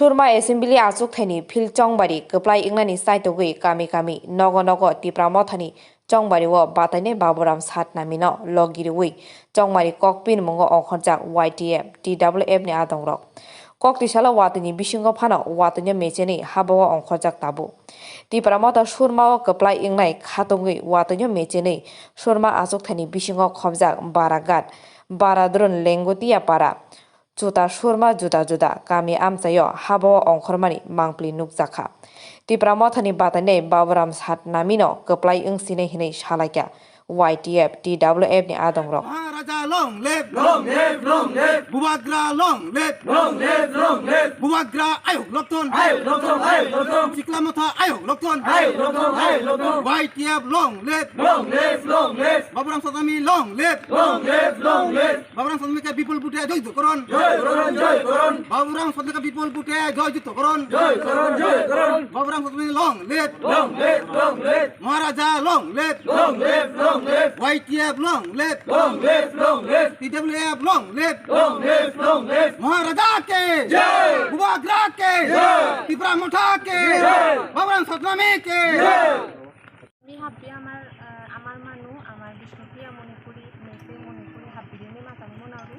Surma Assembly Azuk Thani Phil Chongbari Kaplai Inglani Saitogui Kami Kami Nogo Nogo Tipramothani Chongbari wo Batane Baburam Sat Namino Logiriwi Chongbari Kokpin Mongo Onkhorjak YTF TWF ni Adongrok Kokti Shala Watani Bishingo Phano Watanya Mecheni Habawa Onkhorjak Tabu Tipramota Surma wo Kaplai Inglai Khatongui Watanya Mecheni Surma Azuk Thani Bishingo Khobjak Baragat Baradron Lengotia Para Juta surma juda kami amsayo habo ongkhormani mangpli nukjakha tipramothani batane baburam sat namino keplai engsine hinai salaikya YTF TWF ni adongrok Maharaja long live, long live, long live. Bubagra long live, long live, long live. Bubagra ayo lokton, ayo lokton, ayo lokton. Ciklamotha ayo lokton, ayo lokton, ayo lokton. YTF long live, long live, long live. Baburam Satnami long live, long live, long live. Baburam Satnami ka বিপুল বুটে জয় করুন, জয় করুন, জয় করুন। বাবুরাম সাতনামি কা বিপুল বুটে জয় করুন, জয় করুন, জয় করুন। Baburam Satnami long live, long live, long live. Maharaja long live, long live, long live. YTF long live, long live, long live. TWF long live, long live, long live. Maharaja ke jai, Bubagra ke jai, Tipramotha ke jai, Baburam Satnami ke jai. আমি হাব্বি আমার মানু আমার বিষ্ণুপ্রিয়া মণিপুরি মেসে মণিপুরি হাব্বিরেনি মাতানি মনাউরি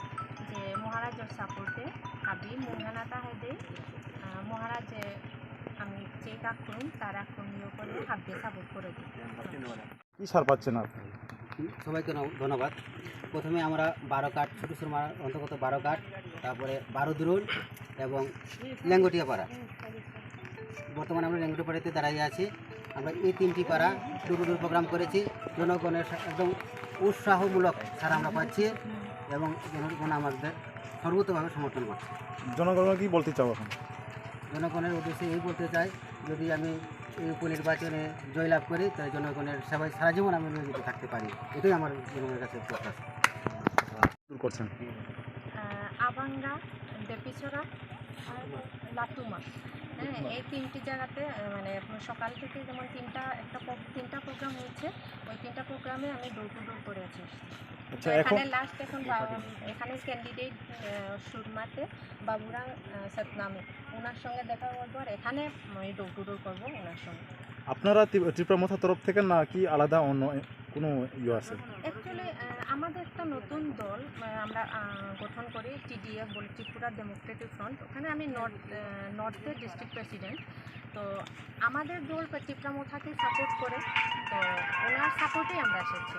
যে মহারাজের সাপোর্টে হাবি মুঙ্গানাতা হেদে মহারাজে আমি যে কাজ করুন তার আক্রমণীয় করে হাব্বি সাপোর্ট করে দিই। কি সার পাচ্ছেন আপনি? সবাইকে ধন্যবাদ। প্রথমে আমরা 12 কাঠ ছোটো সুরমার অন্তর্গত 12 কাঠ, তারপরে 12 দুরুল এবং ল্যাঙ্গটিয়া পাড়া। বর্তমানে আমরা ল্যাঙ্গটিয়া পাড়াতে দাঁড়িয়ে আছি। আমরা এই 3টি পাড়া ডুরুডুর প্রোগ্রাম করেছি। জনগণের একদম উৎসাহমূলক ছাড়া আমরা পাচ্ছি এবং জনগণ আমাদের সর্বোতভাবে সমর্থন করছে। জনগণকে কি বলতে চাও এখন? জনগণের উদ্দেশ্যে এই বলতে চাই, যদি আমি এই উপনির্বাচনে জয়লাভ করি তাহলে জনগণের সেবায় সারা জীবন আমি নিয়োজিত থাকতে পারি, এটাই আমার জনগণের কাছে প্রত্যাশা। দূর করছেন আবাঙ্গা দেপিছড়া আর লাটুমা, হ্যাঁ এই 3টি জায়গাতে মানে সকাল থেকে যেমন তিনটা প্রোগ্রাম হয়েছে, ওই 3টা প্রোগ্রামে আমি ডোর টু ডোর করে আছি। আচ্ছা, এখানে লাস্ট এখন এখানে ক্যান্ডিডেট সুরমাতে বাবুরাম সতনামি, ওনার সঙ্গে দেখা করবো আর এখানে আমি ডোর টু ডোর করবো ওনার সঙ্গে। আপনারা ত্রিপুরামথা তরফ থেকে না কি আলাদা অন্য কোনো ইয়ে আছে? অ্যাকচুয়ালি আমাদের একটা নতুন দল আমরা গঠন করি, TDF বলে ত্রিপুরা ডেমোক্রেটিক ফ্রন্ট। ওখানে আমি নর্থের ডিস্ট্রিক্ট প্রেসিডেন্ট। তো আমাদের দল ত্রিপুরামথাকে সাপোর্ট করে, তো ওনার সাপোর্টেই আমরা এসেছি।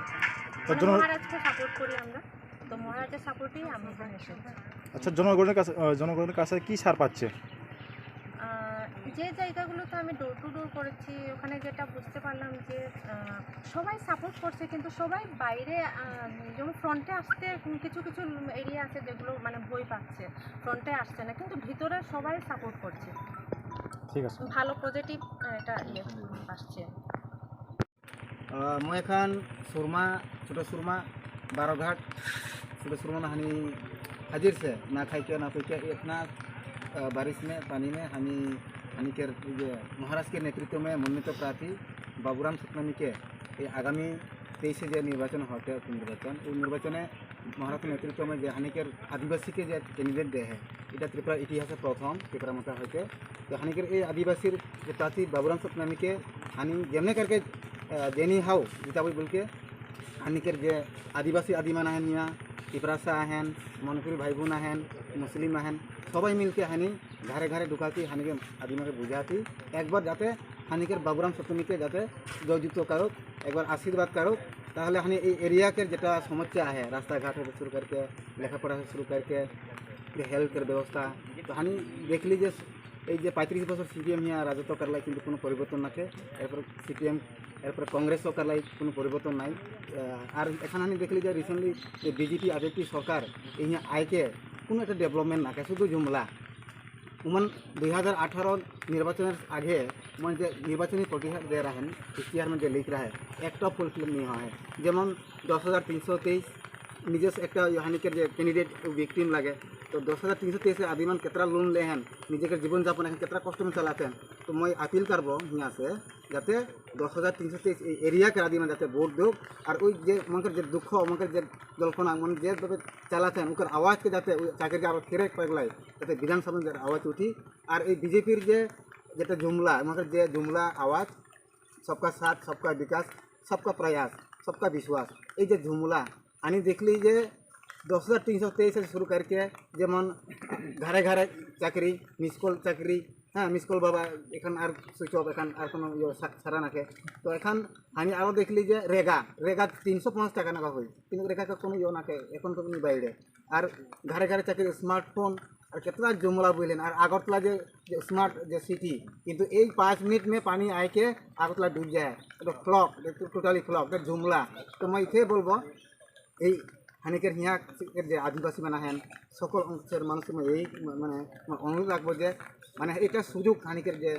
মহারাজকে সাপোর্ট করি আমরা, তো মহারাজের সাপোর্টেই আমরা এখানে এসেছি। আচ্ছা, জনগণের কাছে কি সার পাচ্ছে? যে জায়গাগুলোতে আমি ডোর টু ডোর করেছি ওখানে যেটা বুঝতে পারলাম যে সবাই সাপোর্ট করছে, কিন্তু সবাই বাইরে যেমন ফ্রন্টে আসতে কিছু কিছু এরিয়া আছে যেগুলো মানে ভয় পাচ্ছে, ফ্রন্টে আসছে না, কিন্তু ভিতরে সবাই সাপোর্ট করছে। ঠিক আছে, ভালো পজিটিভ এটা আসছে। মই এখন সুরমা ছোটো সুরমা 12 घाट ছোটো सुरमा हानि हाजिर से ना खाई के ना पी के इतना बारिश में पानी में हानि के महाराज के नेतृत्व में मनोनीत प्रार्थी बाबुराम सतनामी के आगामी 23 जो निर्वाचन होते निर्वाचन उस निर्वाचने महाराज के नेतृत्व में जो हानिकर आदिवासी के जो कैंडिडेट दे है এটা ত্রিপুরা ইতিহাসে প্রথম ত্রিপুরামথা হয়েছে। তো হানিকের এই আদিবাসীর যে প্রার্থী বাবুরাম সতনামীকে হানি যেমনি करके जेनी हाउ जिताबी बोल के हानिकर जे आदिवासी आदिमान आहन मिया टिपरासा आहन मनपुरी भाई बोन आहन मुस्लिम आहन सबाई मिलके हानि घरे घरे ढुकाती हानिके आदिमा के बुझाती एक बार जाते हानिकर बाबुराम सतनामी के जाते जययुक्त करो एक बार आशीर्वाद करो ताहले हानि एरिया के जेटा समस्या है रास्ता घाट से शुरू करके लेखापढ़ा से शुरू करके हेल्थ व्यवस्था तो हानि देख लीजिए এই যে 35 বছর সিপিএম হিয়া রাজত্ব করলাই কিন্তু কোনো পরিবর্তন নাকে, এরপর সিপিএম এরপর কংগ্রেসও করলাই কোনো পরিবর্তন নাই। আর এখানে আমি দেখলি যে রিসেন্টলি যে বিজেপি আজেপি সরকার এই আইকে কোনো একটা ডেভেলপমেন্ট নাকে, শুধু জুমলা উমান 2018 নির্বাচনের আগে মানে যে নির্বাচনী প্রতিহার দে রাহেন ইশতেহার में जो लिख रहा है একটা ফুলফিল नहीं हुआ है। যেমন 10,323 নিজস্ব একটা হানিকের যে ক্যান্ডিডেট ভিকটিম লাগে তো 10,323 আদিমান কেতরা লোন লেহেন নিজেকে জীবনযাপন এখন কেতরা কষ্ট में चलाते हैं तो मैं अपील करबो यहाँ से যাতে 10,323 এই এরিয়াকে আদিমান যাতে ভোট দেওক আর ওই যে মনকের যে দুঃখ মনকের যে জল্পনা মন যেভাবে চালাতেন ওকে আওয়াজকে যাতে ওই চাকরিকে আবার ফিরে পাগলাই যাতে বিধানসভা আওয়াজ উঠি আর এই বিজেপির যে যেটা জুমলা মনকের যে জুমলা আওয়াজ सबका साथ सबका विकास सबका प्रयास सबका विश्वास এই যে ঝুমলা আমি দেখলি যে 10,323 से शुरू करके যেমন ঘরে ঘরে চাকরি মিসকল চাকরি হ্যাঁ মিসকল বাবা এখন আর সুইচ অফ এখন আর কোনো সারা নাকে তো এখন আমি আরও দেখলি যে রেগা রেগা 350 টাকা নাকা হই কিন্তু রেগা কোনো নাকে এখন তো বাইরে আর ঘরে ঘরে চাকরি স্মার্টফোন আর कितना जुमला बोलें और आगरतला जो स्मार्ट जो सिटी किंतु एक 5 मिनट में पानी आए के आगरतला डूब जाए तो फ्लॉक टोटाली फ्लॉक जुमला तो मैं इतने बोलबो এই হানিকের হিয়া যে আদিবাসী মানে হেন সকল অংশের মানুষকে मैं यही মানে অনুরোধ রাখবো যে মানে এটা সুযোগ হানিকের যে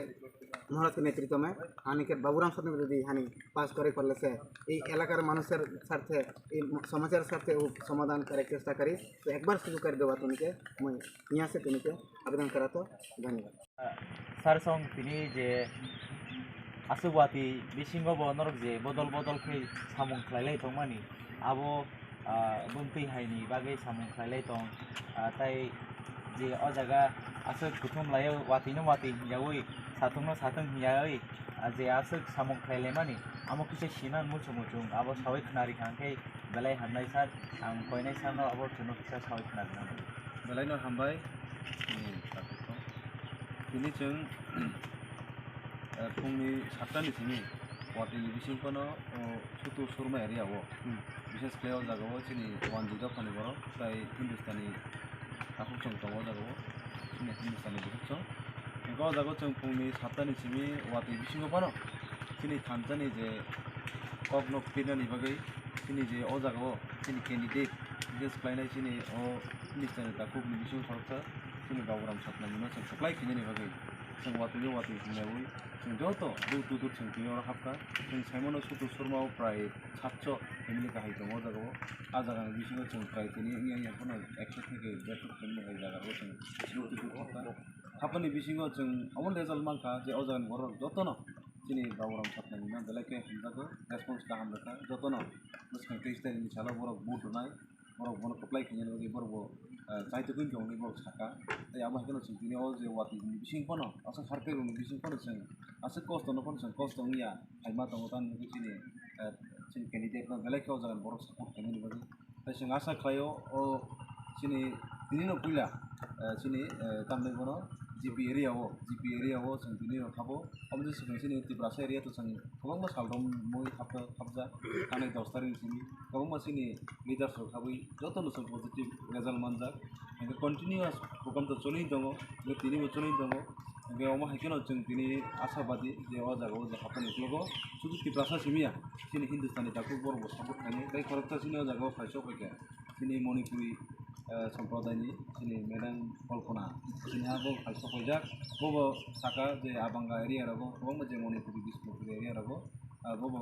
মহারাজের নেতৃত্ব में হানিকের বাবুরাম সাথে যদি হানি পাস করে করলে সে এই এলাকার মানুষের স্বার্থে এই সমাজের স্বার্থে সমাধান করার চেষ্টা করি তো একবার সুযোগ করে দেওয়া তুমিকে मैं यहाँ से तुमके आवेदन करा तो धन्यवाद सारसं तिनी जे आसुवाती बिसिंगो बनरक जे बदल बदल खै सामुं खलायलाय दंमानि आबो बुंथै हायनि बागै सामुं खलायलाय दं ताई जे अ जागा आसो कुथुम लायो वातिनो वाति हियावै साथुंनो साथुं हियावै जे आसो सामुं खलायलाय मानि आमो किसे सिनान मुचु मुचुं आबो सावै खनारि खांखै बेलाय हाननाय सार आं कयनाय सारनो आबो थुनो किसा सावै खनारि बेलायनो हामबाय दिनै जों फुंनि 7टानिफ्रायनो वाटिनि बिसिंखौनो सुतु सुरमा एरियाव बिसेस क्लेयाव जागाव जोंनि वान जिगा फानि बर' जाय हिन्दुस्तानी आखुजों दङ जागाव जोंनि हिन्दुस्तानी बिखुजों बेखौ जागाव जों फुंनि 7टानिसिमि वाटि बिसिङाव बानो जोंनि थामजानि जे कगनक पिनानि बागै जोंनि जे अ जागाव जोंनि केन्डिडेट बिसेस क्लायनाय जोंनि अ हिन्दुस्तानी दाखुबनि बिसिङाव सरकता जोंनि बाबुराम सातनामिनो जों सप्लाय खिनायनि बागै जों वाटि हिंनायावै जों जत' दूर दूर जों बेयाव हाबका जों साइमन सुतु शर्माव प्राय 700 फेमिलि गाहाय दङ जागाव आ जागानि बिसिङाव जों प्राय दिनै इयाखौनो 100 থেকে 150 फेमिलि गाहाय जागाव जों दूर दूर हाबका हाबकानि बिसिङाव जों अमन रेजाल्ट मानखा जे अ जागानि बर' जतनो जोंनि बाबुराम सातनामिनो बेलायके हमजाखो रेसपन्स गाहाम लेखा जतनो गोसोखां 23 तारिखनि सालाव बर' बुट होनाय बर' बनो सप्लाय खिनायनि बागै बर' जायतो गुनजौनि बर' साका ताई आमा हेकनो जों दिनै अ जे वाटि बिसिंखौनो आसा सारकेरनि बिसिंखौनो जों आसे कस्तनो जों कस्तनिया हायमा दङ तान जोंनि जों केन्डिडेटनो बेलायकेआव जागोन बर' सापर्ट खालामनायनि बागै ताई जों आसा खालायो अ जोंनि दिनैनो फैला जोंनि तामनैबोनो जिपि एरियाव जों दिनैनो हाबो अमजे सिगां जोंनि तिब्रासा एरियाथ' जों गोबां सालदम मै हाबजा थानाय 10 तारिखसिम गोबां जोंनि लिडार्सफोर हाबै जतनो जों पजिटिभ रेजाल्ट मोनजाक ओंखाय कन्टिनिउआस प्रग्रामथ' चलि दङ बे दिनैबो चलि दङ बेयाव मा हायकेनो जों दिनै आसाबादि जे अ जागाव जे हाबनाय लोगो शुद्ध तिब्रासा सिमिया जोंनि हिन्दुस्तानी दाखु बर'बो सापर्ट खालामो जाय खरकता जोंनि अ जागाव फायस' फैखे जोंनि मणिपुरि सम्प्रदायनि जोंनि मेदाम कल्पना जोंहाबो फायस' फैजाक बबो साका जे आबांगा एरियारावबो गोबां जे मणिपुरि बिष्णुपुरि एरियारावबो बबो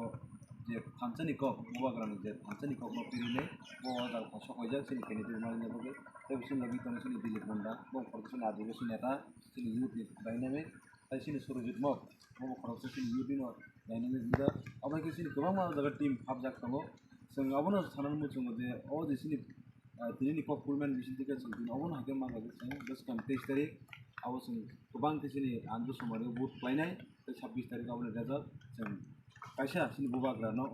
जे थामसानि कक बबाग्रानि जे थामसानि कक नपिरिने बबा जागाव फायस' फैजाक जोंनि केन्डिडेट मारिनो बागै दा बिसोरनि बिथांनि जोंनि दिलीप मुंडा बबो खरक जोंनि आदिबासी नेता जोंनि युथनि डायनामिक ताई जोंनि सुरजित मक बबो खरक जोंनि युथनि डायनामिक लिडार अबायके जोंनि गोबां जागा टीम हाबजाक दङ जों अबनो साननानै मोजों जे अ जे जोंनि दिनैनि कक पुलमेन बिसिनिखौ जों दिनै अबनो हागोन मा गायदों जों गोसोखां 23 तारिख आव जों गोबां जोंनि आनजु समारियाव बुट लायनाय 26 तारिख आवनो रेजाल्ट जों खायसा जोंनि बबाग्रानो